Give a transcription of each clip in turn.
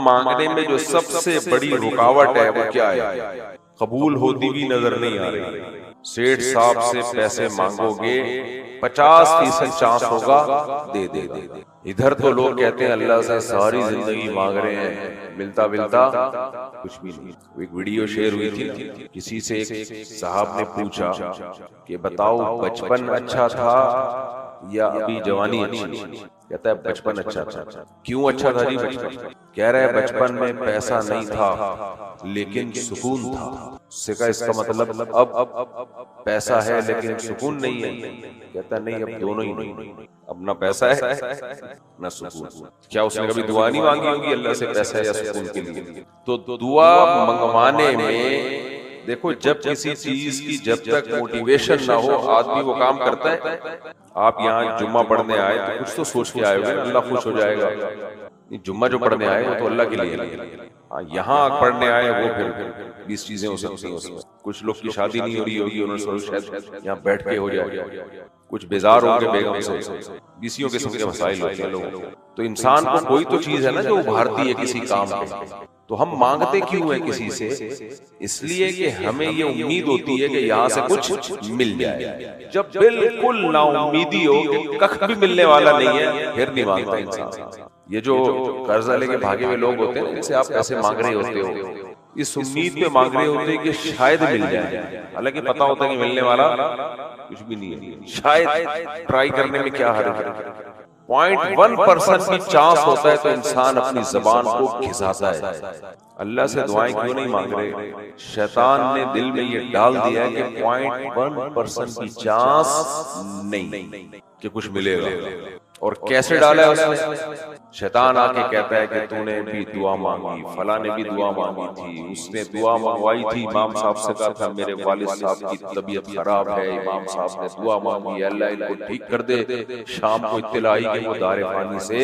مانگنے میں جو سب سے بڑی رکاوٹ ہے وہ کیا ہے؟ قبول ہوتی بھی نظر نہیں آ رہی. سیٹھ صاحب سے پیسے مانگو گے 50% چانس ہوگا دے دے دے. ادھر تو لوگ کہتے ہیں اللہ سے ساری زندگی مانگ رہے ہیں، ملتا کچھ بھی نہیں. ایک ویڈیو شیئر ہوئی تھی، کسی سے ایک صاحب نے پوچھا کہ بتاؤ بچپن اچھا تھا یا ابھی جوانی اچھی؟ کہتا ہے بچپن اچھا تھا. کیوں اچھا تھا جی بچپن؟ کہہ رہے ہیں بچپن میں پیسہ نہیں تھا لیکن سکون تھا. اس سے کہا اس کا مطلب اب پیسہ ہے لیکن سکون نہیں ہے. کہتا نہیں، اب دونوں ہی نہیں. اب نہ پیسہ ہے نہ سکون. کیا اس نے کبھی دعا نہیں مانگی ہوگی اللہ سے پیسہ یا سکون کے لیے؟ تو دعا منگوانے میں دیکھو، جب کسی چیز کی جب تک موٹیویشن نہ ہو آدمی وہ کام کرتا ہے. آپ یہاں جمعہ پڑھنے آئے تو کچھ تو سوچ کے آئے ہوئے اللہ خوش ہو جائے گا. جمعہ جو پڑھنے آئے وہ تو اللہ کے لیے. یہاں پڑھنے آئے وہ پھر 20 چیزیں ہو سکتی ہیں. کچھ لوگ کی شادی نہیں ہو رہی ہوگی، انہوں نے سوچا شاید یہاں بیٹھ کے ہو جائے. کچھ بیزار ہوں گے بیگم سے، 20 قسم کے مسائل ہوتے ہیں لوگوں. تو انسان کو کوئی تو چیز ہے نا جو ابھارتی ہے کسی کام پہ. تو ہم مانگتے کیوں ہیں کسی سے؟ اس لیے کہ ہمیں یہ امید ہوتی ہے کہ یہاں سے کچھ مل جائے. جب بالکل نا امیدی ہو کہ کخ بھی ملنے والا نہیں ہے، پھر نہیں مانگتا انسان. یہ جو قرضہ لے کے بھاگے ہوئے لوگ ہوتے ہیں ان سے آپ پیسے مانگ رہے ہوتے ہو، اس امید پہ مانگ رہے ہوتے ہیں کہ شاید مل جائے. حالانکہ پتا ہوتا ہے کہ ملنے والا کچھ بھی نہیں ہے. شاید ٹرائی کرنے میں کیا حرج ہے؟ 0.1% بھی چانس ہوتا ہے تو انسان اپنی زبان کو گھساتا ہے. اللہ سے دعائیں کیوں نہیں مانگ رہے؟ شیطان نے دل میں یہ ڈال دیا ہے کہ 0.1% بھی چانس نہیں کہ کچھ ملے گا. اور کیسے ڈالا ہے اس نے؟ شیطان آ کے کہتا ہے کہ تو نے بھی دعا مانگی، فلاں نے بھی دعا مانگی تھی، اس نے دعا منگوائی تھی، امام صاحب سے کہا تھا میرے والد صاحب کی طبیعت خراب ہے، امام صاحب نے دعا مانگی اللہ ان کو ٹھیک کر دے. شام کو اطلاع آئی کہ وہ دار فانی سے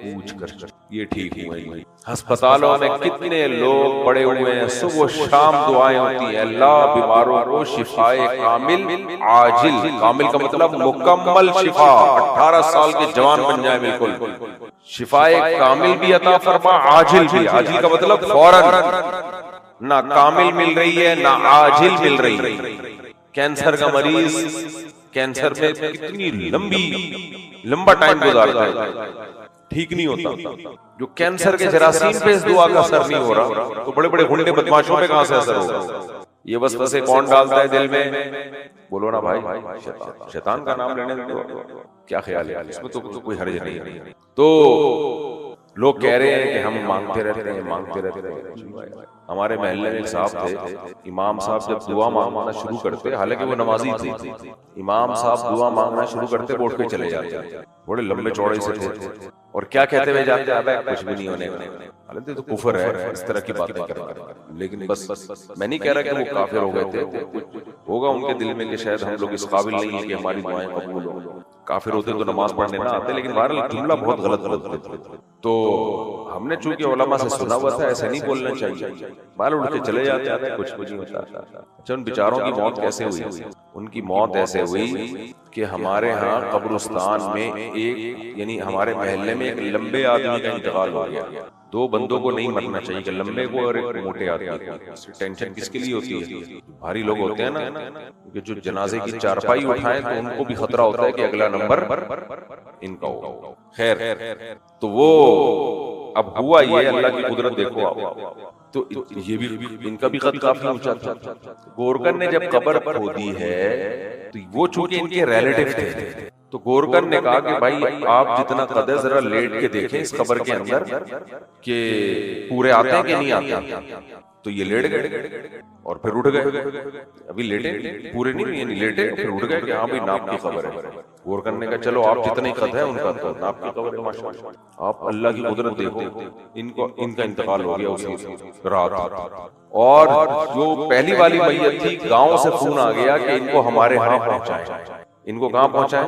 پوچھ کر یہ ٹھیک ہوئے. ہسپتالوں میں کتنے لوگ پڑے ہوئے ہیں، صبح و شام دعائیں ہوتی ہیں اللہ بیماروں کو شفائے کامل عاجل. کامل کا مطلب مکمل شفا، 18 سال کے جوان بن جائے بالکل. شفائے کامل بھی عطا فرما، عاجل بھی. عاجل کا مطلب فوراً، نہ کامل مل رہی ہے نہ عاجل مل رہی ہے. کینسر کا مریض کینسر میں کتنی لمبا ٹائم گزارتا ہے، ٹھیک نہیں ہوتا. جو کینسر کے جراثیم پہ اس دعا کا اثر نہیں ہو رہا تو بڑے بڑے گنڈے بدماشوں پہ کہاں سے اثر ہوگا؟ یہ وسوسے کون ڈالتا ہے دل میں؟ بولو نا بھائی، شیطان کا نام لینے میں کیا خیال ہے؟ اس میں تو کوئی حرج نہیں ہے. تو لوگ کہہ رہے ہیں کہ ہم مانگتے رہتے ہیں. ہمارے محلے میں ایک صاحب تھے، امام صاحب جب دعا مانگنا شروع کرتے، حالانکہ وہ نمازی تھے، امام صاحب دعا مانگنا شروع کرتے اٹھ کے چلے جاتے. بڑے لمبے چوڑے سے تھے اور کیا کہتے ہوئے جاتے ہیں کچھ بھی نہیں ہونے کا. حالانکہ تو کفر ہے اس طرح کی باتیں کرنا. لیکن بس میں نہیں کہہ رہا کہ وہ کافر ہو گئے تھے، ہوگا ان کے دل میں کہ شاید ہم لوگ اس قابل نہیں ہیں کہ ہماری دعائیں قبول ہوں. کافر ہوتے تو نماز پڑھنے نہ آتے، لیکن بہرحال جملہ بہت غلط تھے. تو ہم نے چونکہ علماء سے سنا ہوا تھا ایسے نہیں بولنا چاہیے، بال اڑ کے چلے جاتے ہیں کچھ نہیں ہوتا. اچھا، ان بیچاروں کی موت کیسے ہوئی؟ ان کی موت ایسے ہوئی کہ ہمارے ہاں قبرستان میں ایک، یعنی ہمارے محلے میں ایک لمبے آدمی کا انتقال ہو گیا. 2 بندوں کو نہیں مرنا چاہیے کہ لمبے کو اور ایک موٹے آدمی کو. ٹینشن کس کے لیے ہوتی ہے؟ بھاری لوگ ہوتے ہیں نا کہ جو جنازے کی چارپائی اٹھائیں تو ان کو بھی خطرہ ہوتا ہے کہ اگلا نمبر ان کا ہو. خیر، تو وہ اب ہوا یہ، اللہ کی قدرت دیکھو آپ. تو یہ بھی ان کا بھی قد کافی اونچا تھا. گورکن نے جب قبر کھودی ہے تو وہ چونکہ ان کے ریلیٹیو تھے تو گورکن نے کہا کہ بھائی آپ جتنا قد ہے ذرا لیٹ کے دیکھیں اس قبر کے اندر کہ پورے آتے ہیں کہ نہیں آتے. تو یہ لیٹ گئے اور پھر اٹھ گئے. ابھی لیٹے پورے نہیں، یعنی لیٹے پھر اٹھ گئے کہ ہاں بھائی ناپ کی خبر ہے. گورکن نے کہا چلو آپ جتنے قد ہے ان کا تو ناپ کی خبر ہے، ماشاءاللہ. آپ اللہ کی قدرت دیکھو، ان کا انتقال ہو گیا اسی رات. اور جو پہلی والی میت تھی گاؤں سے فون آ گیا کہ ان کو ہمارے ہاں پہنچائیں. ان کو کہاں پہنچائیں؟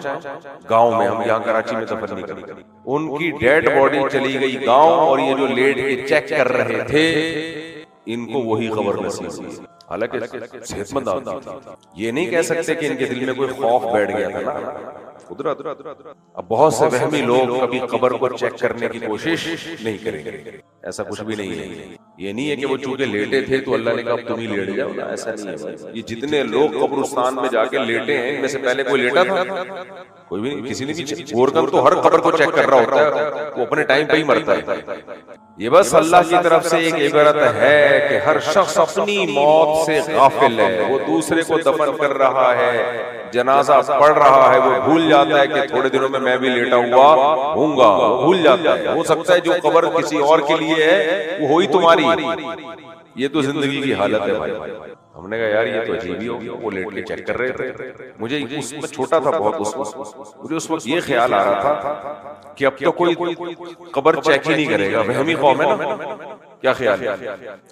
گاؤں میں. ہم یہاں کراچی میں دفن نہیں کرتے. ان کی ڈیڈ باڈی چلی گئی گاؤں، اور یہ جو لیٹ کے چیک کر رہے تھے ان کو وہی خبر نصیب ہوئی. حالانکہ صحت مند آدمی تھا. یہ نہیں کہہ سکتے کہ ان کے دل میں کوئی خوف بیٹھ گیا تھا نا. قدرت. اب بہت سے وہمی لوگ کبھی قبر کو چیک کرنے کی کوشش نہیں کریں گے. ایسا کچھ بھی نہیں ہے. یہ نہیں ہے کہ وہ چونکہ لیٹے تھے تو اللہ نے کہا تم ہی لیٹ جاؤ. ایسا نہیں ہے. یہ جتنے لوگ قبرستان میں جا کے لیٹے ہیں ان میں سے پہلے کوئی لیٹا تھا؟ کوئی بھی نہیں. کسی نے بھی. گورکن تو ہر قبر کو چیک کر رہا ہوتا ہے, وہ اپنے ٹائم پہ ہی مرتا ہے. یہ بس اللہ کی طرف سے ایک عبرت ہے کہ ہر شخص اپنی موت سے غافل ہے. وہ دوسرے کو دفن کر رہا ہے, جنازہ پڑھ رہا ہے, وہ بھول جاتا ہے کہ تھوڑے دنوں میں بھی لیٹا ہوا ہوں گا. وہ بھول جاتا ہے. ہو سکتا ہے جو قبر کسی اور کے لیے ہے وہ ہوئی تمہاری. یہ تو زندگی کی حالت ہے بھائی. ہم نے کہا یار یہ تو عجیب ہی ہوگی. وہ لیٹ کے چیک کر رہے تھے. مجھے اس میں چھوٹا تھا بہت, مجھے اس وقت یہ خیال آ رہا تھا کہ اب تو کوئی قبر چیک ہی نہیں کرے گا. وہمی قوم ہے نا. کیا خیال ہے؟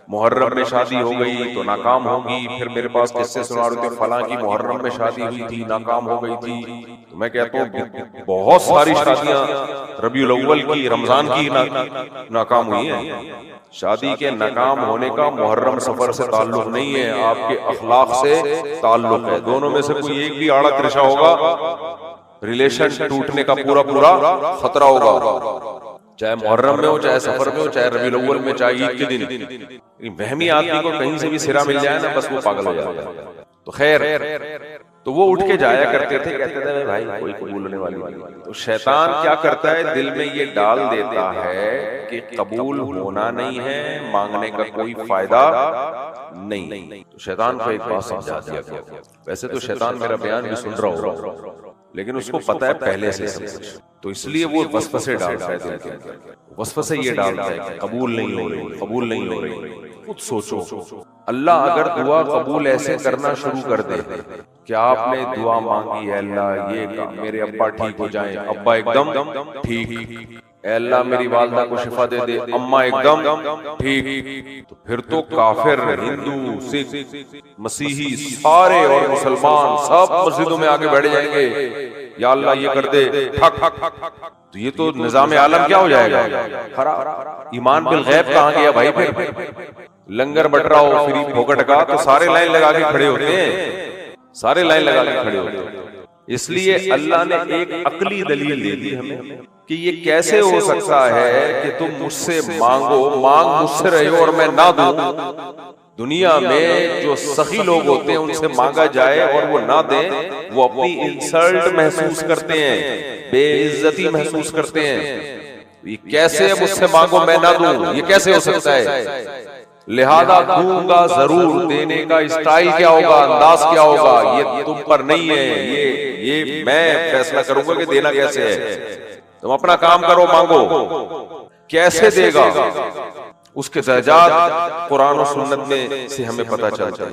محرم میں شادی ہو گئی تو ناکام ہوگی. پھر میرے پاس قصے سنا رہے تھے فلاں کی محرم میں شادی ہوئی تھی ناکام ہو گئی تھی. تو میں کہتا ہوں بہت ساری شادیاں ربیع الاول کی, رمضان کی ناکام ہوئی ہیں. شادی کے ناکام ہونے کا محرم سفر سے تعلق نہیں ہے, آپ کے اخلاق سے تعلق ہے. دونوں میں سے کوئی ایک بھی آڑا ترشا ہوگا, ریلیشن ٹوٹنے کا پورا خطرہ ہوگا. چاہے محرم میں ہو, چاہے سفر میں ہو, چاہے ربیع الاول میں, چاہے عید کے دن. وہمی آدمی کو کہیں سے بھی سرا مل جائے نا بس وہ پاگل ہو جاتا ہے. تو خیر, تو وہ اٹھ کے جایا کرتے تھے, کہتے تھے بھائی کوئی قبول ہونے والی نہیں. تو شیطان کیا کرتا ہے, دل میں یہ ڈال دیتا ہے کہ قبول ہونا نہیں ہے, مانگنے کا کوئی فائدہ نہیں. تو شیطان کو ایک بات سمجھا دیا گیا. ویسے تو شیطان میرا بیان بھی سن رہا ہوگا, لیکن اس کو پتا ہے پہلے سے سب کچھ, تو اس لیے وہ وسوسے ڈالتا ہے دل کے اندر. وسوسے یہ ڈالتا ہے کہ قبول نہیں ہو رہی, قبول نہیں ہو رہی. خود سوچو, اللہ اگر دعا قبول ایسے کرنا شروع کر دے کہ آپ نے دعا مانگی ہے اللہ یہ میرے ابا ٹھیک ہو جائیں, ابا ایک دم ٹھیک, اے اللہ میری والدہ کو شفا دے دے, اماں ایک دم ٹھیک, تو پھر تو کافر, ہندو, سکھ, مسیحی سارے اور مسلمان سب مسجدوں میں آگے بیٹھ جائیں گے, یا اللہ یہ کر دے ٹھک. تو یہ تو نظام عالم کیا ہو جائے گا, خراب. ایمان بالغیب کہاں گیا بھائی؟ پھر لنگر بٹ رہا ہو فری پھوکٹ کا تو سارے لائن لگا کے کھڑے ہوتے ہیں, سارے لائن لگا کے کھڑے ہوتے ہیں. اس لیے اللہ نے ایک عقلی دلیل دے دی ہمیں کہ یہ کیسے ہو سکتا ہے کہ تم مجھ سے مانگو, مانگ مجھ سے رہے ہو اور میں نہ دوں. دنیا میں جو سخی لوگ ہوتے ہیں ان سے مانگا جائے اور وہ نہ دیں, وہ اپنی انسلٹ محسوس کرتے ہیں, بے عزتی محسوس کرتے ہیں. یہ کیسے مجھ سے مانگو میں نہ دوں, یہ کیسے ہو سکتا ہے؟ لہذا دوں گا ضرور, دینے کا اسٹائل کیا ہوگا, انداز کیا ہوگا, یہ تم پر نہیں ہے, یہ میں فیصلہ کروں گا کہ دینا کیسے ہے. تم اپنا کام کرو, مانگو. کیسے دے گا اس کے درجات قرآن و سنت میں سے ہمیں پتہ چلتا ہے.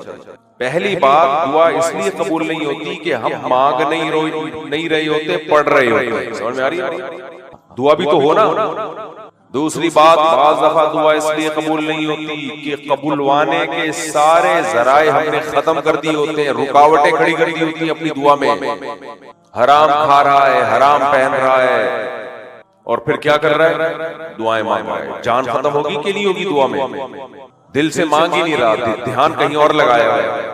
پہلی بات, دعا اس لیے قبول نہیں ہوتی کہ ہم مانگ نہیں رہے ہوتے, پڑھ رہے ہوتے. سمجھ میں آ رہی ہے؟ دعا بھی تو ہونا. دوسری بات, بعض دفعہ دعا اس لیے قبول نہیں ہوتی کہ قبولوانے کے سارے ذرائع ہم نے ختم کر دی ہوتے ہیں, رکاوٹیں کھڑی کر دی ہوتی ہیں اپنی دعا میں. حرام کھا رہا ہے, حرام پہن رہا ہے, اور پھر کیا کر رہا ہے, دعائیں مانگ رہا ہے. جان ختم ہوگی کہ نہیں ہوگی دعا میں؟ دل سے مانگ ہی نہیں رہا, دھیان کہیں اور لگایا ہوا ہے.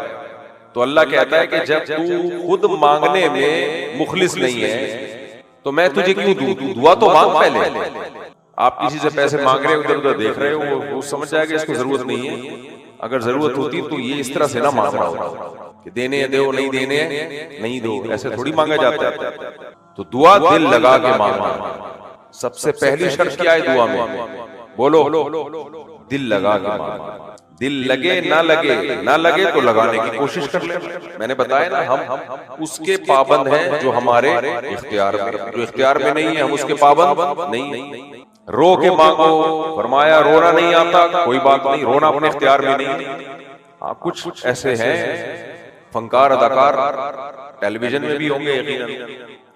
تو اللہ کہتا ہے کہ جب تو خود مانگنے میں مخلص نہیں ہے تو میں تجھے کیوں دوں, دعا تو مانگ پہلے. آپ کسی سے پیسے مانگ رہے ہو, ادھر ادھر دیکھ رہے ہو, وہ سمجھ جائے گا اس کو ضرورت نہیں ہے. اگر ضرورت ہوتی تو یہ اس طرح سے نہ مانگ رہا ہوتا کہ دینے دو, نہیں دینے نہیں دو, ایسے تھوڑی مانگا جاتا ہے. تو دعا دل لگا کے مانگنا. سب سے پہلی شرط کیا ہے دعا میں؟ بولو, دل لگا کے مانگنا. دل لگے نہ لگے تو لگانے کی کوشش کر لیں. میں نے بتایا نا, ہم اس کے پابند ہیں جو ہمارے اختیار میں, جو اختیار میں نہیں ہے ہم اس کے پابند نہیں. رو کے مانگو, فرمایا رونا نہیں آتا کوئی بات نہیں, رونا اپنے اختیار میں نہیں. کچھ ایسے ہیں فنکار اداکار ٹیلی ویژن میں بھی ہوں گے یقیناً,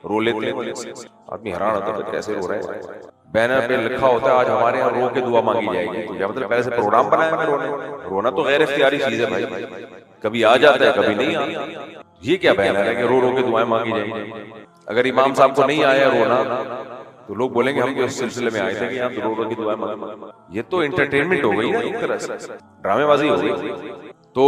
رو لیتے ہیں, آدمی حیران ہوتا ہے کیسے رو رہے ہیں. بینر پہ لکھا ہوتا ہے آج ہمارے یہاں رو کے دعا مانگی جائے گی. تو کیا مطلب پہلے سے پروگرام بنایا ہے رونے؟ رونا تو غیر اختیاری چیز ہے بھائی, کبھی آ جاتا ہے کبھی نہیں آتا. یہ کیا بینر ہے کہ رو رو کے دعائیں مانگی جائیں گی؟ اگر امام صاحب کو نہیں آیا رونا تو لوگ بولیں گے ہم کو اس سلسلے میں آئے تھے کہ یہاں رو رو کی دعائیں مانگیں. یہ تو انٹرٹینمنٹ ہو گئی نا, ایک طرح سے ڈرامے بازی ہو گئی. تو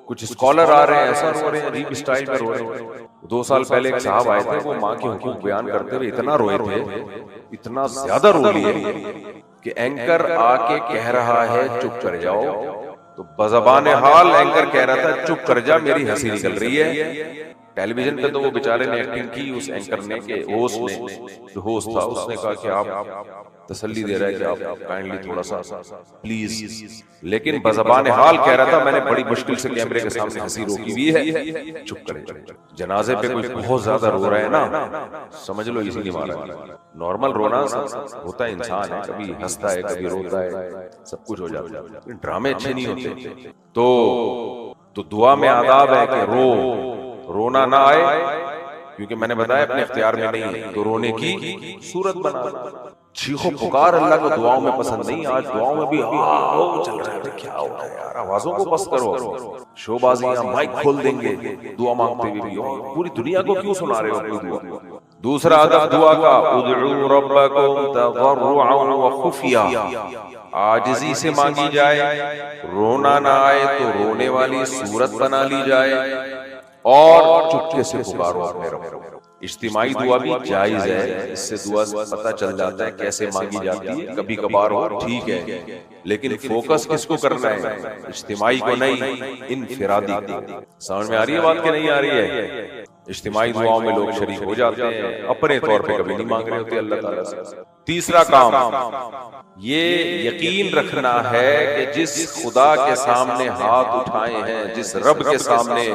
کچھ اسکالر آ رہے ہیں ایسا رو رہے ہیں، عجیب اسٹائل میں رو رہے ہیں. 2 سال پہلے ایک صاحب آئے تھے، وہ ماں کے حقوق بیان کرتے ہوئے اتنا روئے تھے، اتنا زیادہ رو لیے کہ اینکر آ کے کہہ رہا ہے چپ کر جاؤ، تو بزبان حال اینکر کہہ رہا تھا چپ کر جا، میری ہنسی نکل رہی ہے. ٹیلی ویژن پہ تو وہ بیچارے نے ایکٹنگ کی، اس اینکر نے کہ ہوسٹ نے، جو ہوسٹ تھا اس نے کہا کہ آپ تسلی دے رہا ہے کہ آپ کائنڈلی تھوڑا سا پلیز، لیکن بزبان حال کہہ رہا تھا میں نے بڑی مشکل سے کیمرے کے سامنے ہنسی روکی ہوئی ہے، چپ کرے. جنازے پہ کوئی بہت زیادہ رو رہا ہے نا، سمجھ لو اسی لیے مارا. نارمل رونا ہوتا ہے، انسان ہے، کبھی ہنستا ہے کبھی روتا ہے، سب کچھ ہو جاتا ہے، ڈرامے اچھے نہیں ہوتے. تو دعا میں آداب ہے کہ رونا نہ آئے، کیونکہ میں نے بتایا اپنے اختیار میں نہیں ہے، تو رونے کی صورت بنا. چیخو پکار اللہ کو دعاؤں میں پسند نہیں. آج دعاؤں میں بھی چل رہا ہے، کیا ہو رہا ہے یار، آوازوں کو پست کرو، شو بازیاں مائک کھول دیں گے دعا مانگتے ہوئے بھی، پوری دنیا کو کیوں سنا رہے ہو اپنی دعا. دوسرا ادب دعا کا، ادعوا ربکم تضرعا وخفیا، عاجزی سے مانگی جائے، رونا نہ آئے تو رونے والی صورت بنا لی جائے، اور چپکے سے پکارو اپنے رب. اجتماعی دعا بھی جائز ہے، اس سے دعا پتہ چل جاتا ہے کیسے مانگی جاتی ہے. کبھی کبھار ہو ٹھیک ہے، لیکن فوکس کس کو کرنا ہے؟ اجتماعی کو نہیں، انفرادی کو. سمجھ میں آ رہی ہے بات کہ نہیں آ رہی ہے؟ اجتماعی دعاؤں میں لوگ شریک ہو جاتے ہیں، اپنے طور پہ کبھی نہیں مانگ رہے ہوتے اللہ تعالیٰ سے. تیسرا کام یہ یقین رکھنا ہے کہ جس خدا کے سامنے ہاتھ اٹھائے ہیں، جس رب کے سامنے،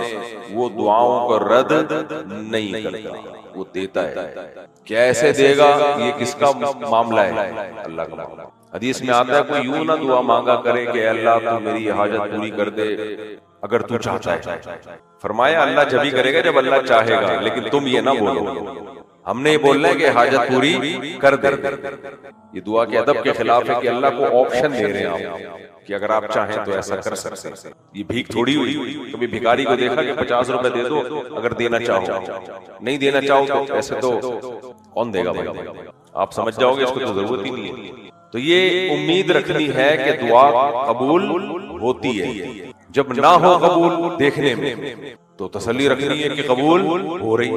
وہ دعاؤں کو رد نہیں کرتا، وہ دیتا ہے. کیسے دے گا؟ یہ کس کا معاملہ ہے؟ اللہ کا معاملہ. حدیث میں آتا ہے کوئی یوں نہ دعا مانگا کرے کہ اللہ تو میری حاجت پوری کر دے اگر تو چاہتا ہے. فرمایا اللہ جب ہی کرے گا جب اللہ چاہے گا، لیکن تم یہ نہ بولو. ہم نے یہ بولنا ہے کہ حاجت پوری کر دے. یہ دعا کے ادب کے خلاف ہے کہ اللہ کو آپشن دے رہے ہیں آپ کہ اگر آپ چاہیں تو ایسا کر سکتے ہیں. یہ بھیک تھوڑی ہوئی. کبھی بھکاری کو دیکھا کہ 50 روپے دے دو اگر دینا چاہو، نہیں دینا چاہو تو ایسے تو کون دے گا بھائی؟ آپ سمجھ جاؤ گے اس کو تو ضرورت ہی نہیں ہے. تو یہ امید رکھنی ہے کہ دعا قبول ہوتی ہے. جب نہ ہو قبول دیکھنے میں تو تسلی رکھنی ہے کہ قبول ہو رہی.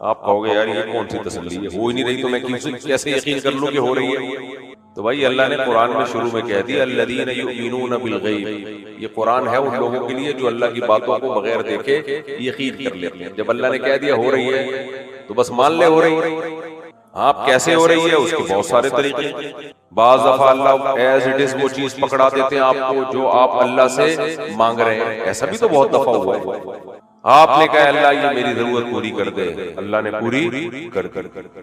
آپ کہو گے یار یہ کون سی تسلی ہے، ہو ہی نہیں رہی تو میں کیسے یقین کر لوں کہ ہو رہی ہے؟ تو بھائی اللہ نے قرآن میں شروع میں کہہ دیا الذین یؤمنون بالغیب. یہ قرآن ہے ان لوگوں کے لیے جو اللہ کی باتوں کو بغیر دیکھے یقین کر لیتے ہیں. جب اللہ نے کہہ دیا ہو رہی ہے تو بس مان لے ہو رہی ہے. آپ کیسے ہو رہی ہے اس کے بہت سارے طریقے. بعض دفعہ اللہ ایز اٹ از وہ چیز پکڑا دیتے ہیں آپ کو جو آپ اللہ سے مانگ رہے ہیں. ایسا بھی تو بہت دفعہ ہوا ہے. آپ نے کہا اللہ یہ میری ضرورت پوری کر دے، اللہ نے پوری کر دی.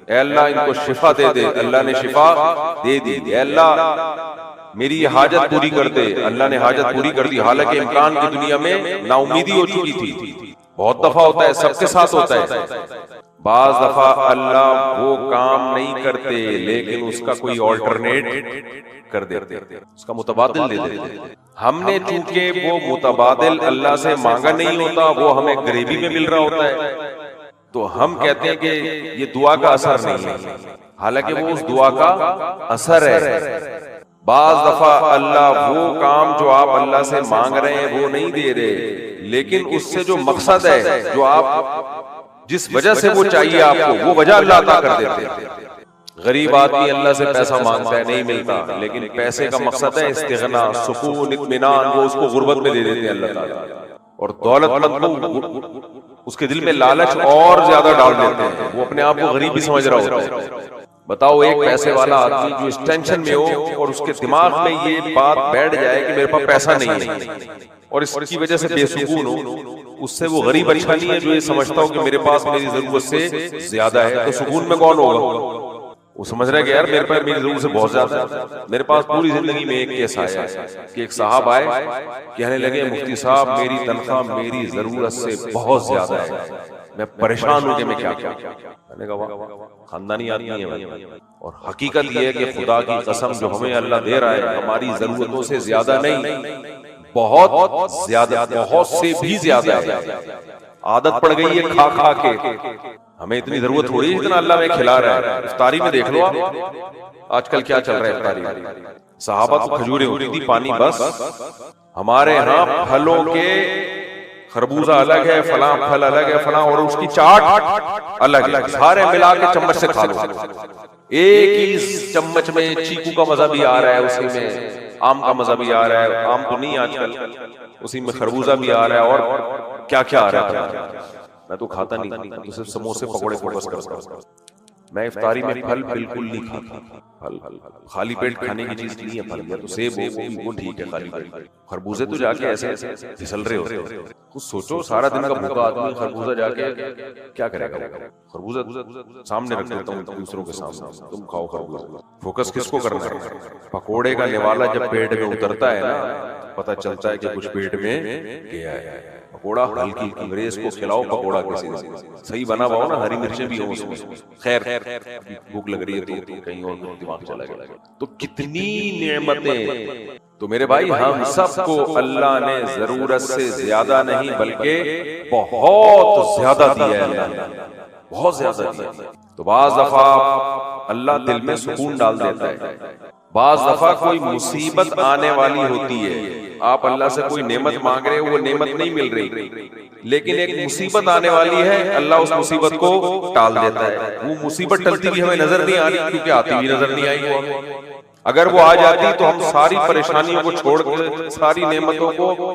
اے اللہ ان کو شفا دے دے، اللہ نے شفا دے دی. اے اللہ میری یہ حاجت پوری کر دے، اللہ نے حاجت پوری کر دی. حالانکہ امکان کی دنیا میں نا امیدی ہو چکی تھی. بہت دفعہ ہوتا ہے، سب کے ساتھ ہوتا ہے. بعض دفعہ اللہ وہ کام نہیں کرتے لیکن اس کا کوئی آلٹرنیٹ کر دیتے، اس کا متبادل دے دیتے. ہم نے چونکہ وہ متبادل اللہ سے مانگا نہیں ہوتا، وہ ہمیں غریبی میں مل رہا ہوتا ہے، تو ہم کہتے ہیں کہ یہ دعا کا اثر نہیں ہے، حالانکہ وہ اس دعا کا اثر ہے. بعض دفعہ اللہ وہ کام جو آپ اللہ سے مانگ رہے ہیں وہ نہیں دے رہے، لیکن اس سے جو مقصد ہے، جو آپ جس وجہ سے وہ چاہیے آپ کو، وہ وجہ اللہ عطا کر دیتے ہیں. غریب آدمی اللہ سے پیسہ مانگتا ہے نہیں ملتا، لیکن پیسے کا مقصد ہے استغنا، سکون، اطمینان، وہ اس کو غربت میں دے دیتے ہیں اللہ تعالیٰ. اور دولت مند کو اس کے دل میں لالچ اور زیادہ ڈال دیتے ہیں، وہ اپنے آپ کو غریب بھی سمجھ رہا ہوتا ہے. بتاؤ ایک پیسے والا آدمی جو اس ٹینشن میں ہو اور اس کے دماغ میں یہ بات بیٹھ جائے کہ میرے پاس پیسہ نہیں ہے اور اس کی وجہ سے بے سکون ہو، اس سے وہ غریب اچھا نہیں ہے جو یہ سمجھتا ہو کہ میرے پاس میری ضرورت سے زیادہ ہے. تو سکون میں کون ہوگا؟ وہ سمجھ رہا ہے کہ یار میرے پاس میری ضرورت سے بہت زیادہ ہے. میرے پاس پوری زندگی میں ایک کیس آیا ہے کہ ایک صاحب آئے کہنے لگے مفتی صاحب میری تنخواہ میری ضرورت سے بہت زیادہ ہے، میں پریشان ہوں کہ میں کیا کروں. میں نے کہا خاندانی آدمی ہے بھائی، اور حقیقت یہ ہے کہ خدا کی قسم جو ہمیں اللہ دے رہا ہے ہماری ضرورتوں سے زیادہ نہیں، بہت زیادہ، بہت سے بھی زیادہ ہے. عادت پڑ گئی ہے کھا کھا کے ہمیں اتنی ضرورت تھوڑی ہے جتنا اللہ میں کھلا رہا ہے. افطاری میں دیکھ لو آپ آج کل کیا چل رہا ہے افطاری میں. صحابہ تو کھجوریں ہوتی تھی پانی بس. ہمارے ہاں پھلوں کے خربوزہ الگ ہے, فلاں پھل الگ ہے, فلاں, اور اس کی چاٹ الگ ہے, سارے ملا کے چمچ سے کھا لو. ایک ہی چمچ میں چیکو کا مزہ بھی آ رہا ہے, اسی میں آم کا مزہ بھی آ رہا ہے, آم تو نہیں آج کل, اسی میں خربوزہ بھی آ رہا ہے, اور کیا کیا آ رہا ہے. میں تو کھاتا نہیں, تو صرف سموسے پکوڑے فوکس کرتا ہوں. میں افطاری میں پھل بالکل نہیں کھاتا. پھل خالی پیٹ کھانے کی چیز نہیں ہے. پھل یا تو سیب ہو وہ ٹھیک ہے خالی پیٹ, خربوزے تو جا کے ایسے پھسل رہے ہوتے ہیں. کچھ سوچو, سارا دن کا بھوکا آدمی خربوزہ جا کے کیا کرے گا. خربوزہ سامنے رکھ دیتا ہوں دوسروں کے سامنے, تم کھاؤ خربوزہ. فوکس کس کو کرنا ہے؟ پکوڑے کا نوالا جب پیٹ میں اترتا ہے نا, پتہ چلتا ہے کہ کچھ پیٹ میں گیا ہے. پکوڑا ہلکی انگریز کو کھلاؤ, پکوڑا کسی صحیح بنا ہوا ہو نا, ہری مرچیں بھی ہو اس میں. خیر بھوک لگ رہی ہے تو کہیں اور دماغ چلا گیا. تو کتنی نعمتیں. تو میرے بھائی ہم سب کو اللہ نے ضرورت سے زیادہ نہیں بلکہ بہت زیادہ دیا ہے. اللہ نے بہت زیادہ دیا. تو بعض دفعہ اللہ دل میں سکون ڈال دیتا ہے, بعض دفعہ کوئی مصیبت آنے والی ہوتی ہے. آپ اللہ سے کوئی نعمت مانگ رہے, وہ نعمت نہیں مل رہی, لیکن ایک مصیبت آنے والی ہے, اللہ اس مصیبت کو ٹال دیتا ہے. وہ مصیبت ٹلتی بھی ہمیں نظر نہیں آ رہی, کیونکہ آتی بھی نظر نہیں آئی. اگر وہ آ جاتی تو ہم ساری پریشانیوں کو چھوڑ کے, ساری نعمتوں کو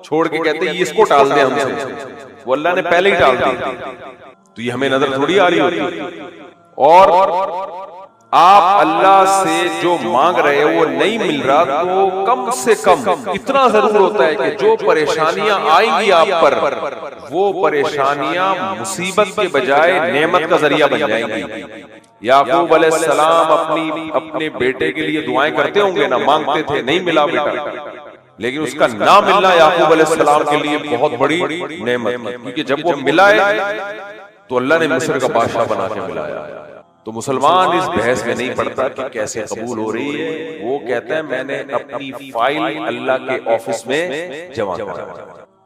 چھوڑ کے کہتے ہیں اس کو ٹال دیں ہم سے. وہ اللہ نے پہلے ہی ٹال دی, تو یہ ہمیں نظر تھوڑی آ رہی ہوتی. اور آپ اللہ سے جو مانگ رہے وہ نہیں مل رہا, تو کم سے کم اتنا ضرور ہوتا ہے کہ جو پریشانیاں آئیں گی آپ پر, وہ پریشانیاں مصیبت کے بجائے نعمت کا ذریعہ بن جائیں گی. یعقوب علیہ السلام اپنے بیٹے کے لیے دعائیں کرتے ہوں گے نا, مانگتے تھے, نہیں ملا بیٹا, لیکن اس کا نہ ملنا یعقوب علیہ السلام کے لیے بہت بڑی نعمت, کیونکہ جب وہ ملا ہے تو اللہ نے مصر کا بادشاہ بنا کے ملایا. تو مسلمان اس بحث میں نہیں پڑتا کہ کیسے قبول ہو رہی ہے, وہ کہتا ہے میں نے اپنی فائل اللہ کے آفس میں جمع کرا.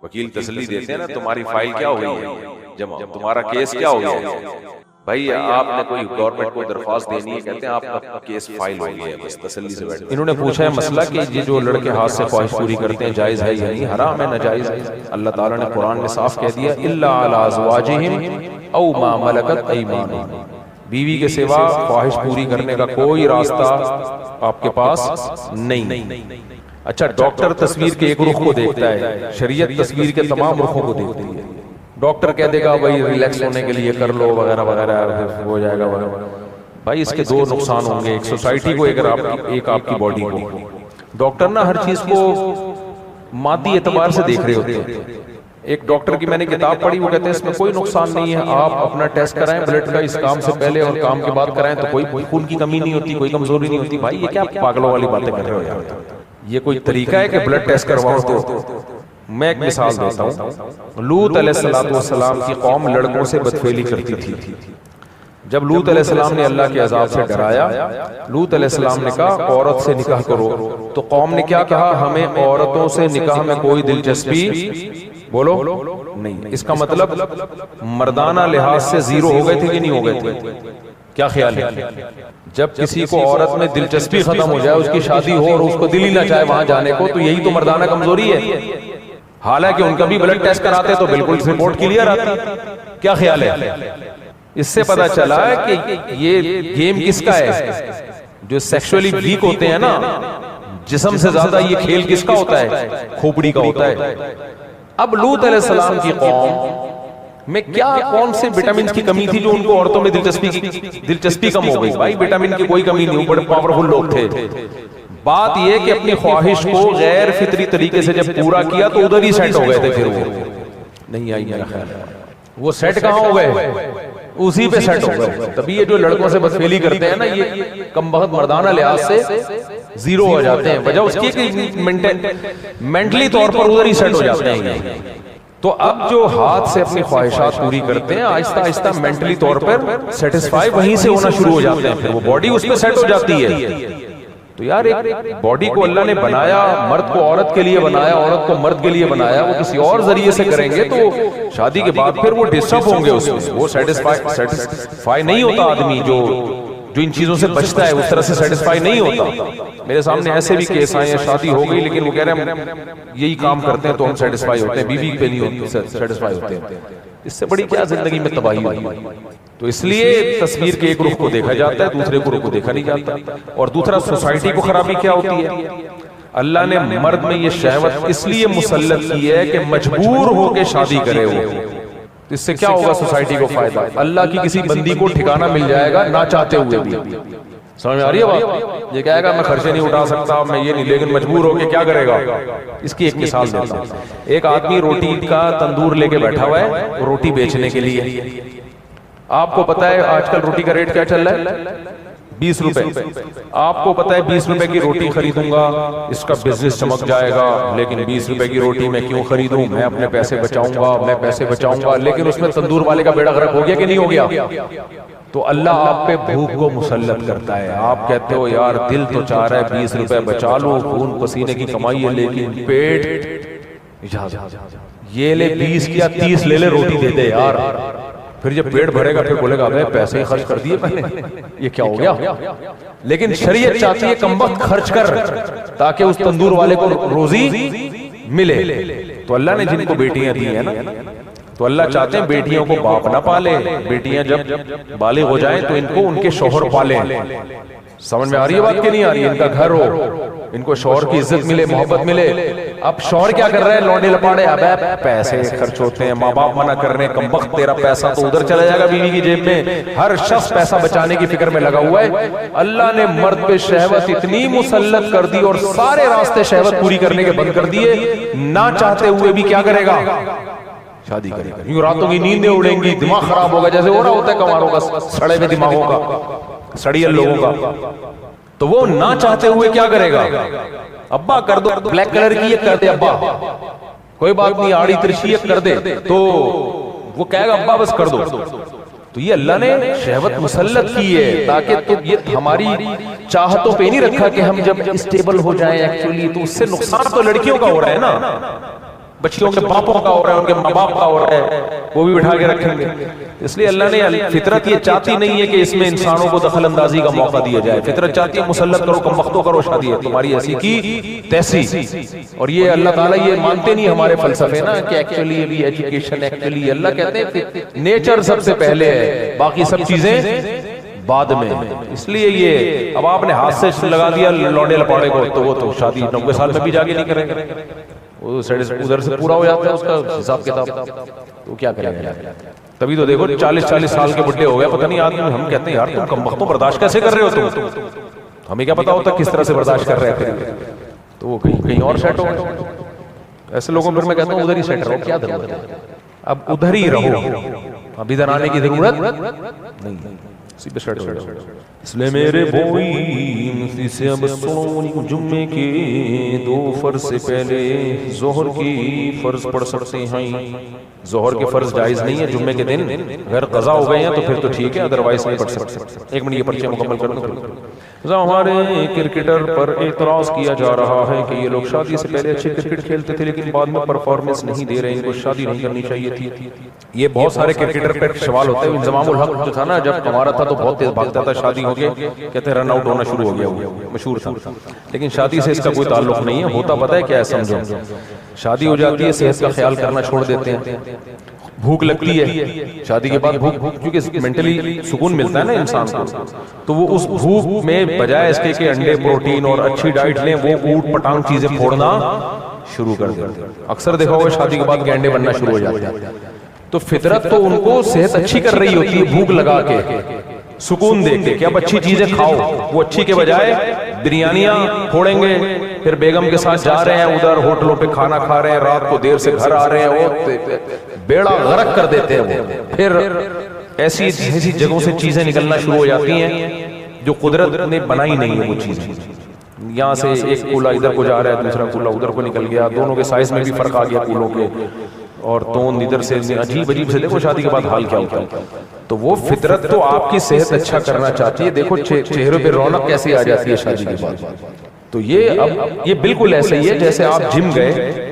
وکیل تسلی دیتے ہیں نا, تمہاری فائل کیا ہو گئی ہے جمع, تمہارا کیس کیا ہو گیا ہے. بھائی آپ نے کوئی گورنمنٹ کو درخواست دینی ہے, کہتے ہیں آپ کا کیس فائل ہو گیا ہے, بس تسلی سے بیٹھے. انہوں نے پوچھا ہے مسئلہ کہ یہ جو لڑکے ہاتھ سے خواہش پوری کرتے ہیں جائز ہے یا نہیں, حرام ہے ناجائز ہے. اللہ تعالیٰ نے قرآن میں صاف کہہ دیا الا علی ازواجہم او ما ملکت ایمانہم, بیوی کے سوا خواہش پوری کرنے کا کوئی راستہ آپ کے پاس نہیں. اچھا, ڈاکٹر تصویر کے ایک رخ کو دیکھتا ہے, شریعت تصویر کے تمام رخوں کو دیکھتی ہے. ڈاکٹر کہہ دے گا بھائی ریلیکس ہونے کے لیے کر لو وغیرہ وغیرہ, ہو جائے گا وغیرہ. بھائی اس کے دو نقصان ہوں گے, ایک سوسائٹی کو, ایک آپ کی باڈی کو. ڈاکٹر نا ہر چیز کو مادی اعتبار سے دیکھ رہے ہوتے ہیں. ایک ڈاکٹر کی میں نے کتاب پڑھی, وہ کہتے ہیں اس میں کوئی نقصان نہیں ہے, آپ اپنا ٹیسٹ کرائیں بلڈ کا, اس کام سے پہلے اور کام کے بعد کرائیں تو کوئی خون کی کمی نہیں ہوتی, کوئی کمزوری نہیں ہوتی. بھائی یہ کیا پاگلوں والی باتیں کر رہے ہو یار, یہ کوئی طریقہ ہے کہ بلڈ ٹیسٹ کرواؤ؟ تو میں ایک مثال دیتا ہوں. لوط علیہ السلام کی قوم لڑکوں سے بدفعلی کرتی تھی. جب لوط علیہ السلام نے اللہ کے عذاب سے ڈرایا, لوط علیہ السلام نے کہا عورت سے نکاح کرو, تو قوم نے کیا کہا, ہمیں عورتوں سے نکاح میں کوئی دلچسپی بولو نہیں. اس کا مطلب مردانہ لحاظ سے زیرو ہو گئے تھے کہ نہیں ہو گئے تھے؟ کیا خیال ہے؟ جب کسی کو عورت میں دلچسپی ختم ہو جائے, اس کی شادی ہو اور اس کو دل ہی نہ چاہے وہاں جانے کو, تو یہی تو مردانہ کمزوری ہے. حالانکہ ان کا بھی بلڈ ٹیسٹ کراتے تو بالکل رپورٹ کلیئر آتی. کیا خیال ہے؟ اس سے پتا چلا ہے کہ یہ گیم کس کا ہے. جو سیکشولی ویک ہوتے ہیں نا, جسم سے زیادہ یہ کھیل کس کا ہوتا ہے؟ کھوپڑی کا ہوتا ہے. اب لوط علیہ السلام کی قوم میں کیا کون سے وٹامنز کی کمی تھی جو ان کو عورتوں میں دلچسپی کم ہو گئی؟ بھائی وٹامن کی کوئی کمی نہیں, بڑے پاورفل لوگ تھے. بات یہ کہ اپنی خواہش کو غیر فطری طریقے سے جب پورا کیا تو ادھر ہی سیٹ ہو گئے تھے. پھر وہ نہیں آئی میرا خیال ہے. وہ سیٹ کہاں ہو گئے؟ اسی پہ سیٹ ہو گئے. تبھی یہ جو لڑکوں سے بدفعلی کرتے ہیں نا, یہ کم بخت مردانہ لحاظ سے زیرو ہو جاتے ہیں. وجہ اس کی کہ مینٹلی طور پر ادھر ہی سیٹ ہو جاتے ہیں. تو اب جو ہاتھ سے اپنی خواہشات پوری کرتے ہیں, آہستہ آہستہ مینٹلی طور پر سیٹسفائی وہیں سے ہونا شروع ہو جاتے ہیں. پھر وہ باڈی اس پہ سیٹ ہو جاتی ہے. تو یار ایک باڈی کو اللہ نے بنایا، مرد کو عورت کے لیے بنایا، عورت کو مرد کے لیے بنایا، وہ کسی اور ذریعے سے کریں گے تو شادی کے بعد پھر وہ ڈسٹرب ہوں گے، اس میں وہ سیٹسفائی نہیں ہوتا آدمی، جو ان چیزوں سے بچتا ہے اس طرح سے سیٹسفائی نہیں ہوتا۔ میرے سامنے ایسے بھی کیس آئے ہیں، شادی ہو گئی لیکن وہ کہہ رہے ہیں ہم یہی کام کرتے ہیں تو ہم سیٹسفائی ہوتے ہیں، بیوی پہ نہیں ہوتے سیٹسفائی ہوتے ہیں۔ اس سے بڑی کیا زندگی میں تباہی ہوئی؟ تو اس لیے تصویر کے ایک رخ کو دیکھا جاتا ہے، دوسرے کو رخ کو دیکھا نہیں جاتا۔ اور دوسرا سوسائٹی کو خرابی کیا ہوتی ہے؟ اللہ نے مرد میں یہ شہوت اس لیے مسلط کی ہے کہ مجبور ہو کے شادی کرے وہ۔ اس سے کیا ہوگا سوسائٹی کو فائدہ؟ اللہ کی کسی بندی کو ٹھکانہ مل جائے گا نہ چاہتے ہوئے بھی۔ سمجھ میں آ رہی ہے بات؟ یہ کہے گا میں خرچے نہیں اٹھا سکتا، میں یہ نہیں، لیکن مجبور ہو کے کیا کرے گا؟ اس کی ایک مثال دیتا ہوں۔ ایک آدمی روٹی کا تندور لے کے بیٹھا ہوا ہے روٹی بیچنے کے لیے۔ آپ کو پتا ہے آج کل روٹی کا ریٹ کیا چل رہا ہے؟ 20 روپے۔ آپ کو پتا ہے 20 روپے کی روٹی خریدوں گا اس کا بزنس چمک جائے گا، لیکن 20 روپے کی روٹی میں کیوں خریدوں؟ میں اپنے پیسے بچاؤں گا، میں پیسے بچاؤں گا، لیکن اس میں تندور والے کا بیڑا غرق ہو گیا کہ نہیں ہو گیا؟ تو اللہ آپ پہ بھوک کو مسلط کرتا ہے۔ آپ کہتے ہو یار دل تو چاہ رہا ہے 20 روپے بچا لو، خون پسینے کی کمائی ہے، لیکن پیٹ یہ لے 20 کیا 30 لے لے روٹی دے دے یار۔ پھر جب پیٹ بھرے گا پھر بولے گا ابے پیسے ہی خرچ کر دیے میں نے، یہ کیا ہو گیا؟ لیکن شریعت چاہتی ہے کم وقت خرچ کر تاکہ اس تندور والے کو روزی ملے۔ تو اللہ نے جن کو بیٹیاں دی ہیں نا، تو اللہ چاہتے ہیں بیٹیوں کو باپ نہ پالے، بیٹیاں جب بالغ ہو جائیں تو ان کو ان کے شوہر پالیں۔ سمجھ میں آ رہی ہے بات کہ نہیں آ رہی ہے؟ ان کا گھر ہو، ان کو شوہر کی عزت ملے، محبت ملے۔ اب شوہر کیا کر رہے ہیں؟ لونڈے لپاڑے، اب پیسے خرچ ہوتے ہیں، ماں باپ منع کر رہے ہیں، کم وقت تیرا پیسہ تو ادھر چلا جائے گا بیوی کی جیب میں۔ ہر شخص پیسہ بچانے کی فکر میں لگا ہوا ہے۔ اللہ نے مرد پہ شہوت اتنی مسلط کر دی اور سارے راستے شہوت پوری کرنے کے بند کر دیے، نہ چاہتے ہوئے بھی کیا کرے گا؟ شادی کرے گا۔ یوں راتوں کی نیندیں اڑیں گی، دماغ خراب ہوگا، جیسے ہو رہا ہوتا ہے کماروں کا، سڑے ہوئے دماغوں کا، سڑیل لوگوں کا۔ تو وہ نہ چاہتے ہوئے کیا کرے گا؟ ابا کر دو، بلیک کلر کی یہ کر دے ابا، کوئی بات نہیں، آڑی ترشی کر دے، تو وہ کہے گا ابا بس کر دو۔ تو یہ اللہ نے شہوت مسلط کی ہے تاکہ یہ ہماری چاہتوں پہ نہیں رکھا کہ ہم جب اسٹیبل ہو جائیں ایکچولی، تو اس سے نقصان تو لڑکیوں کا ہو رہا ہے نا، بچیوں کے باپوں کا ہو رہا ہے، ان کے ماں باپ کا ہو رہا ہے، وہ بھی بٹھا کے رکھیں گے۔ اس لیے اللہ نے فطرت یہ چاہتی نہیں ہے کہ اس میں انسانوں کو دخل اندازی کا موقع دیا جائے۔ فطرت چاہتی ہے مسلط کرو، کم وقتوں کرو شادی ہے، تمہاری ایسی کی تیسی۔ اور یہ اللہ تعالیٰ یہ مانتے نہیں ہمارے فلسفے نا کہ ایکچولی یہ بھی ایجوکیشن، ایکچولی اللہ کہتے ہیں نیچر سب سے پہلے ہے، باقی سب چیزیں بعد میں۔ اس لیے یہ اب آپ نے ہاتھ سے لگا دیا لونڈے لپاڑے کو، تو وہ تو شادی 90 سال میں بھی جا کے نہیں کریں گے، ادھر سے پورا ہو جاتا ہے اس کا حساب کتاب، تو کیا کریں گے؟ تبھی تو دیکھو 40 سال کے بڈھے ہو گئے، پتہ نہیں آدمی، ہم کہتے ہیں یار تم کم وقتوں برداشت کیسے کر رہے ہو تم؟ ہمیں کیا پتا ہوتا کس طرح سے برداشت کر رہے تھے، تو وہ کہیں اور سیٹ ہو گئے۔ ایسے لوگوں پر میں کہتا ہوں ادھر ہی سیٹ رہو، کیا ضرورت ہے؟ اب ادھر ہی رہو، اب ادھر آنے کی ضرورت نہیں، اسی پہ سیٹ ہو جاؤ۔ اس لیے میرے بوئی سے اب سنو، جمعے کے 2 فرض سے پہلے ظہر کی فرض پڑھ سکتے ہیں۔ ظہر کے فرض جائز نہیں ہے جمعے کے دن، اگر قضا ہو گئے ہیں تو پھر تو ٹھیک ہے، ادروائز نہیں پڑھ سکتے۔ ایک منٹ یہ پرچے مکمل کر دوں۔ ہمارے کرکٹر پر اعتراض کیا جا رہا ہے کہ یہ لوگ شادی سے پہلے اچھے کرکٹ کھیلتے تھے لیکن بعد میں پرفارمنس نہیں دے رہے، ان کو شادی نہیں کرنی چاہیے تھی۔ یہ بہت سارے کرکٹر پر سوال ہوتے ہیں۔ انضمام الحق جو تھا نا، جب ہمارا تھا تو بہت تیز بھاگتا تھا، شادی ہو گیا کہتے رن آؤٹ ہونا شروع ہو گیا، مشہور تھا۔ لیکن شادی سے اس کا کوئی تعلق نہیں ہے، ہوتا پتہ ہے کیا ہے؟ سمجھو، شادی ہو جاتی ہے، صحت کا خیال کرنا چھوڑ دیتے ہیں، بھوک لگتی ہے شادی کے بعد، بھوک کیونکہ مینٹلی سکون ملتا ہے نا انسان کو، تو وہ اس بھوک میں بجائے اس کے کہ انڈے پروٹین اور اچھی ڈائٹ لیں، وہ اوٹ پٹانگ چیزیں پھوڑنا شروع کر دیتے ہیں۔ اکثر دیکھا ہوگا شادی کے بعد گینڈے بننا شروع ہو جاتے ہیں۔ تو فطرت تو ان کو صحت اچھی کر رہی ہوتی ہے، بھوک لگا کے، سکون دے کے کہ اب اچھی چیزیں کھاؤ، وہ اچھی کے بجائے بریانیاں پھوڑیں گے، پھر بیگم کے ساتھ جا رہے ہیں ادھر ہوٹلوں پہ کھانا کھا رہے ہیں، رات کو دیر سے گھر آ رہے ہیں، وہ بیڑا غرق کر دیتے ہیں۔ وہ پھر ایسی جگہوں سے چیزیں نکلنا شروع ہو جاتی ہیں جو قدرت نے بنائی نہیں ہے۔ وہ چیزیں یہاں سے ایک کولا ادھر کو جا رہا ہے، دوسرا کولا ادھر کو نکل گیا، دونوں کے سائز میں بھی فرق آ گیا کولوں کے، اور تون ادھر سے عجیب سے، دیکھو شادی کے بعد حال کیا ہوتا ہے۔ تو وہ فطرت تو آپ کی صحت اچھا کرنا چاہتی ہے. دیکھو چہرے پہ رونق کیسی آ جاتی ہے شادی کے بعد. تو یہ بالکل ایسا ہی ہے جیسے آپ جم گئے.